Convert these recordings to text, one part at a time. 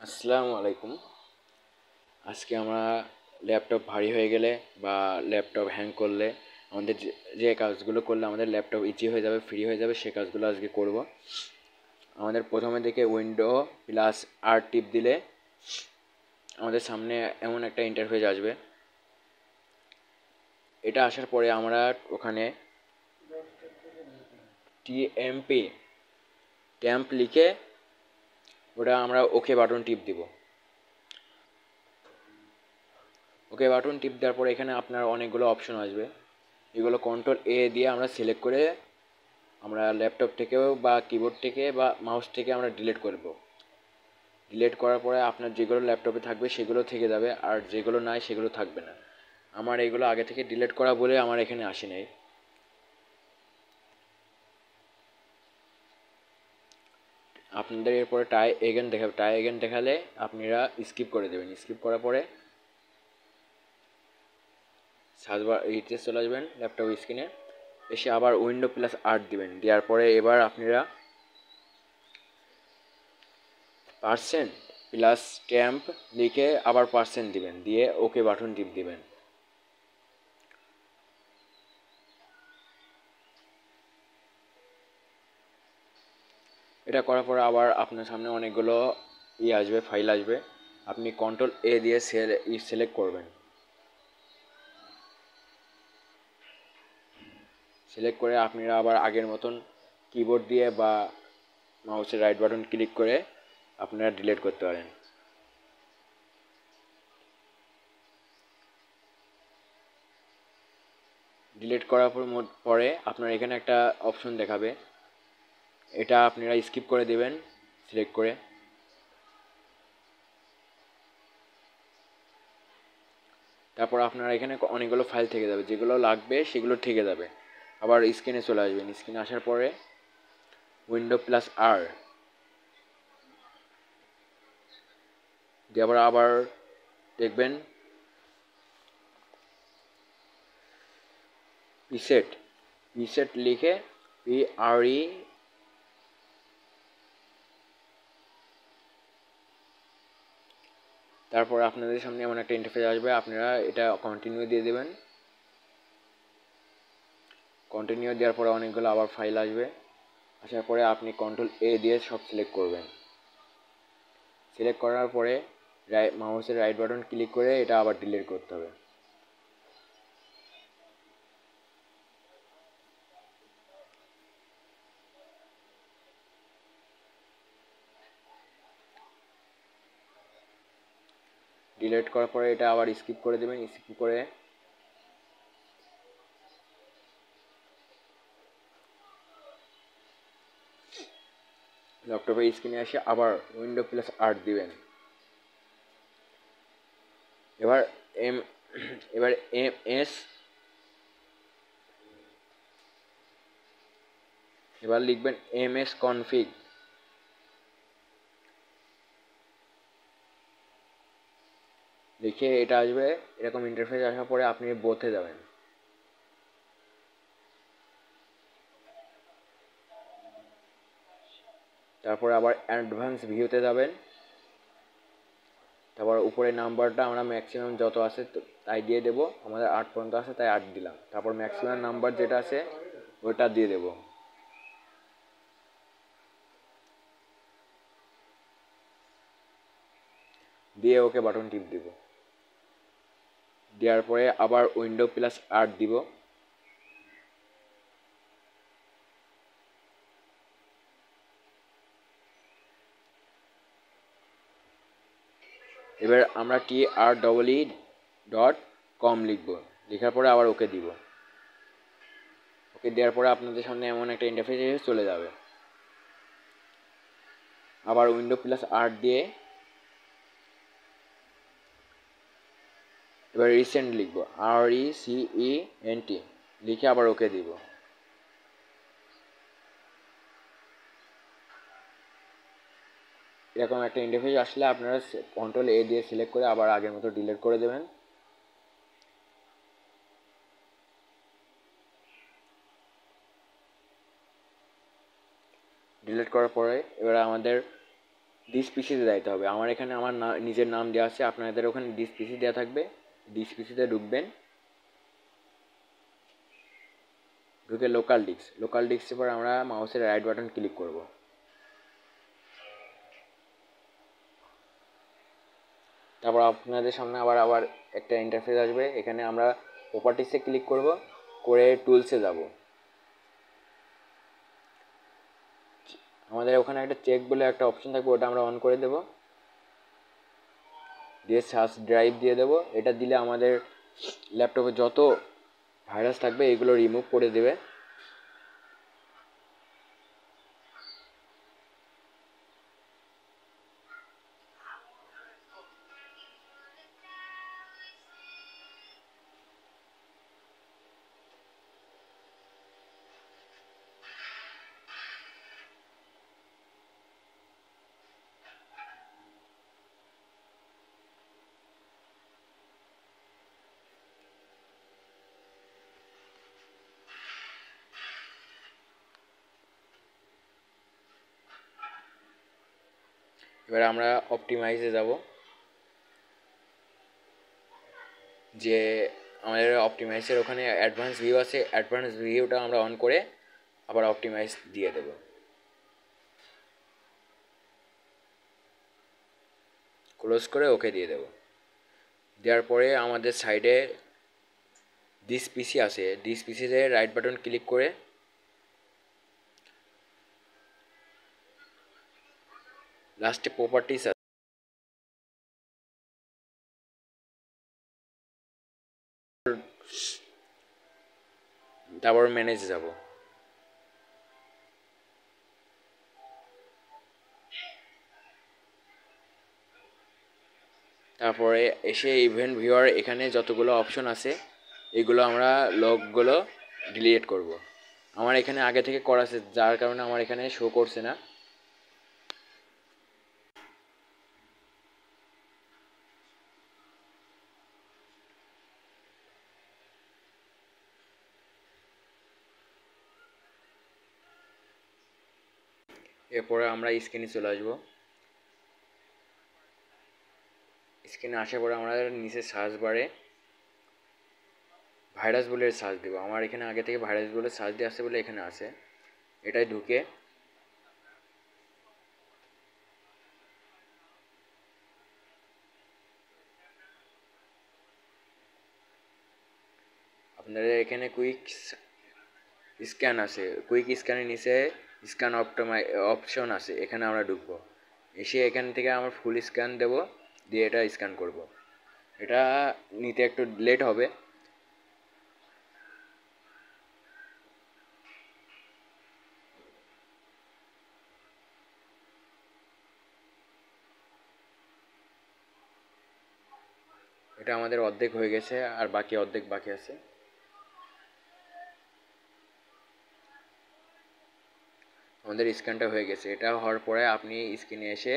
আসসালামু আলাইকুম। আজকে আমরা ল্যাপটপ ভারী হয়ে গেলে বা ল্যাপটপ হ্যাং করলে আমাদের যে কাজগুলো করলে আমাদের ল্যাপটপ ইজি হয়ে যাবে, ফ্রি হয়ে যাবে, সে কাজগুলো আজকে করব। আমাদের প্রথমে থেকে উইন্ডো প্লাস আর টিপ দিলে আমাদের সামনে এমন একটা ইন্টারফেস আসবে। এটা আসার পরে আমরা ওখানে টিএমপি ট্যাম্প লিখে ওটা আমরা ওকে বাটন টিপ দিব। ওকে বাটন টিপ দেওয়ার পরে এখানে আপনার অনেকগুলো অপশন আসবে। এগুলো কন্ট্রোল এ দিয়ে আমরা সিলেক্ট করে আমরা ল্যাপটপ থেকেও বা কিবোর্ড থেকে বা মাউস থেকে আমরা ডিলিট করব। ডিলিট করার পরে আপনার যেগুলো ল্যাপটপে থাকবে সেগুলো থেকে যাবে, আর যেগুলো নাই সেগুলো থাকবে না। আমার এগুলো আগে থেকে ডিলিট করা বলে আমার এখানে আসে নাই। আপনাদের এরপরে টাই এগেন দেখালে আপনারা স্কিপ করে দেবেন। স্কিপ করার পরে সার্চবার এইচএস চলে আসবেন ল্যাপটপ স্ক্রিনে, এসে আবার উইন্ডো প্লাস আর দিবেন। দেওয়ার পরে এবার আপনারা পার্সেন্ট প্লাস স্ট্যাম্প লিখে আবার পার্সেন্ট দিবেন, দিয়ে ওকে বাটন টিপ দিবেন। এটা করার পরে আবার আপনার সামনে অনেকগুলো আসবে, ফাইল আসবে। আপনি কন্ট্রোল এ দিয়ে সিলেক্ট করবেন। সিলেক্ট করে আপনারা আবার আগের মতন কিবোর্ড দিয়ে বা মাউসের রাইট বাটন ক্লিক করে আপনারা ডিলিট করতে পারেন। ডিলিট করার পরে আপনার এখানে একটা অপশন দেখাবে, এটা আপনারা স্কিপ করে দেবেন সিলেক্ট করে। তারপর আপনারা এখানে অনেকগুলো ফাইল থেকে যাবে, যেগুলো লাগবে সেগুলো থেকে যাবে। আবার স্ক্রিনে চলে আসবেন। স্ক্রিনে আসার পরে উইন্ডো প্লাস আর দিয়ে আবার দেখবেন প্রিসেট প্রিসেট লিখে PRE তারপর আপনাদের সামনে এমন একটা ইন্টারফেস আসবে, আপনারা এটা কন্টিনিউ দিয়ে দেবেন। কন্টিনিউ দেওয়ার পরে অনেকগুলো আবার ফাইল আসবে। আসার পরে আপনি কন্ট্রোল এ দিয়ে সব সিলেক্ট করবেন। সিলেক্ট করার পরে মাউসের রাইট বাটন ক্লিক করে এটা আবার ডিলিট করতে হবে। ডিলিট করার পরে এটা আবার স্কিপ করে দেবেন। স্কিপ করে ল্যাপটপের স্ক্রিনে এসে আবার উইন্ডো প্লাস আর দিবেন। এবার এম এবার এম এস এবার লিখবেন MS config। লিখে এটা আসবে, এরকম ইন্টারফেস আসার পরে আপনি বোথে যাবেন। তারপরে আবার অ্যাডভান্স ভিউতে যাবেন। তারপর উপরে নাম্বারটা আমরা ম্যাক্সিমাম যত আছে তাই দিয়ে দেবো। আমাদের 8 পর্যন্ত আছে তাই 8 দিলাম। তারপর ম্যাক্সিমাম নাম্বার যেটা আছে ওটা দিয়ে দেবো। দিয়ে ওকে বাটন টিপ দিব। দেওয়ার পরে আবার উইন্ডো প্লাস আর দিব। এবার আমরা TREE.com লিখব। লেখার পরে আবার ওকে দিব। ওকে দেওয়ার পরে আপনাদের সামনে এমন একটা ইন্টারফেস এসে চলে যাবে। আবার উইন্ডো প্লাস আর দিয়ে এবার রিসেন্ট লিখব, RECENT লিখে আবার ওকে দিব। এরকম একটা ইন্টারফেস আসলে আপনারা কন্ট্রোল এ দিয়ে সিলেক্ট করে আবার আগের মতো ডিলিট করে দেবেন। ডিলিট করার পরে এবার আমাদের ডিস পিসিতে দিতে হবে। আমার এখানে আমার নিজের নাম দেওয়া আছে, আপনাদের ওখানে ডিস পিসি দেওয়া থাকবে। ডিস পিসিতে ঢুকবেন, ঢুকে লোকাল ডিস্কের পর আমরা মাউসের রাইট বাটন ক্লিক করব। তারপর আপনাদের সামনে আবার আবার একটা ইন্টারফেস আসবে। এখানে আমরা প্রপার্টিসে ক্লিক করব, করে টুলসে যাব। আমাদের ওখানে একটা চেক বলে একটা অপশন থাকবে, ওটা আমরা অন করে দেব, দিয়ে সার্চ ড্রাইভ দিয়ে দেবো। এটা দিলে আমাদের ল্যাপটপে যত ভাইরাস থাকবে এগুলো রিমুভ করে দেবে। এবার আমরা অপটিমাইজে যাব, যে আমাদের অপটিমাইজের ওখানে অ্যাডভান্স ভিউ আছে, অ্যাডভান্স ভিউটা আমরা অন করে আবার অপটিমাইজ দিয়ে দেব। ক্লোজ করে ওকে দিয়ে দেব। দেওয়ার পরে আমাদের সাইডে ডিস পিসি আছে, ডিস পিসিতে রাইট বাটন ক্লিক করে লাস্টে প্রপার্টিস আছে, তারপর ম্যানেজে যাব। তারপরে এসে ইভেন্ট ভিউয়ার, এখানে যতগুলো অপশন আছে এগুলো আমরা লগগুলো ডিলিট করব। আমার এখানে আগে থেকে করা আছে, যার কারণে আমার এখানে শো করছে না। এরপরে আমরা স্ক্রিনে চলে আসবো। স্ক্রিনে আসার পরে আমরা নিচে সার্চ বারে ভাইরাস বলে সার্চ দেবো। আমার এখানে আগে থেকে ভাইরাস বলে সার্চ দিয়ে আসছে বলে এখানে আছে। এটাই ঢুকে আপনাদের এখানে কুইক স্ক্যান আছে, কুইক স্ক্যানের নিচে স্ক্যান অপশন আছে, এখানে আমরা ঢুকবো। এসে এখান থেকে আমরা ফুল স্ক্যান দেব, দিয়ে এটা স্ক্যান করব। এটা নিতে একটু লেট হবে। এটা আমাদের অর্ধেক হয়ে গেছে, আর বাকি অর্ধেক বাকি আছে। আমাদের স্ক্যানটা হয়ে গেছে। এটা হওয়ার পরে আপনি স্ক্রিনে এসে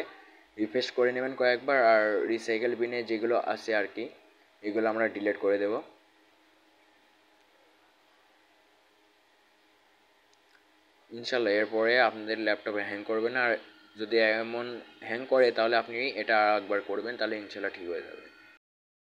রিফ্রেশ করে নেবেন কয়েকবার, আর রিসাইকেল বিনে যেগুলো আছে আর কি এগুলো আমরা ডিলিট করে দেব। ইনশাল্লাহ এরপরে আপনাদের ল্যাপটপে হ্যাং করবে না। আর যদি এমন হ্যাং করে তাহলে আপনি এটা একবার করবেন, তাহলে ইনশাল্লাহ ঠিক হয়ে যাবে।